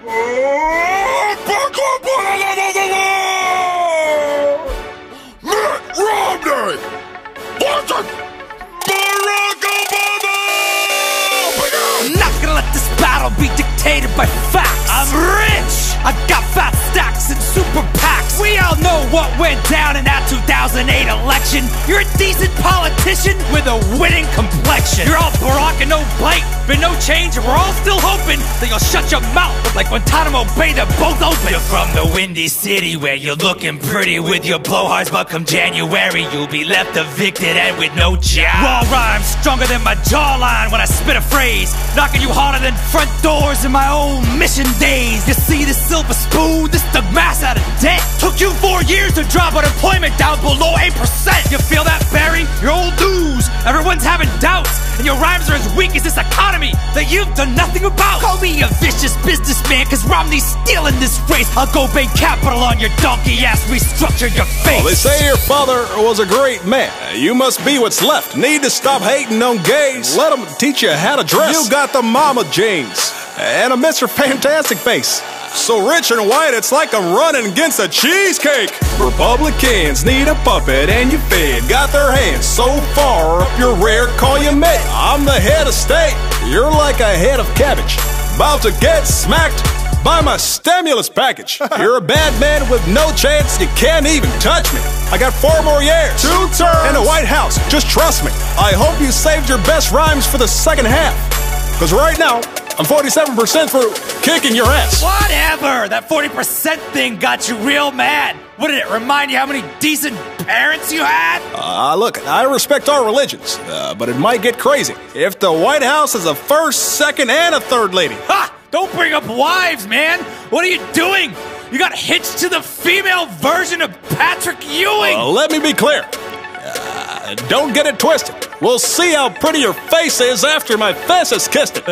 Mitt Romney! Watson! Barack Obama! I'm not gonna let this battle be dictated by facts. I'm rich! I got fat stacks and super PACs. We all know what went down in that 2008 election. You're a decent politician with a winning complexion. You're all Barack and no bite, but no change, and we're all still hoping that you'll shut your mouth like Guantanamo Bay, they're both open. You're from the Windy City where you're looking pretty with your blowhards, but come January you'll be left evicted and with no job. Raw rhymes stronger than my jawline when I spit a phrase, knocking you harder than front doors in my old mission days. You see this silver spoon, this dug mass out of debt. Took you 4 years to drop unemployment down below 8%. You feel that, Barry? You're old news. Everyone's having doubts, and your rhymes are as weak as this economy that you've done nothing about. Call me a vicious businessman, cause Romney's stealing this race. I'll go bank capital on your donkey ass, restructure your face. Well, they say your father was a great man. You must be what's left. Need to stop hating on gays. Let them teach you how to dress. You got the mama jeans and a Mr. Fantastic face. So rich and white, it's like I'm running against a cheesecake. Republicans need a puppet and you fed. Got their hands so far up your rear, call you mate. I'm the head of state. You're like a head of cabbage, about to get smacked by my stimulus package. You're a bad man with no chance, you can't even touch me. I got 4 more years, 2 terms, in the White House, just trust me. I hope you saved your best rhymes for the second half, cause right now, I'm 47% for kicking your ass. Whatever! That 40% thing got you real mad. What did it remind you how many decent parents you had? Look, I respect our religions, but it might get crazy if the White House has a first, second, and a third lady. Ha! Don't bring up wives, man! What are you doing? You got hitched to the female version of Patrick Ewing! Let me be clear. Don't get it twisted. We'll see how pretty your face is after my face has kissed it.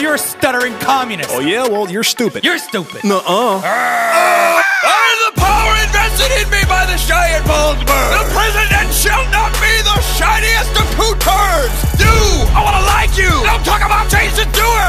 You're a stuttering communist. Oh yeah? Well, you're stupid. You're stupid. Nuh-uh. I am the power invested in me by the giant Baldberg. The president shall not be the shiniest of 2 turds. I wanna like you. Don't talk about change to do it.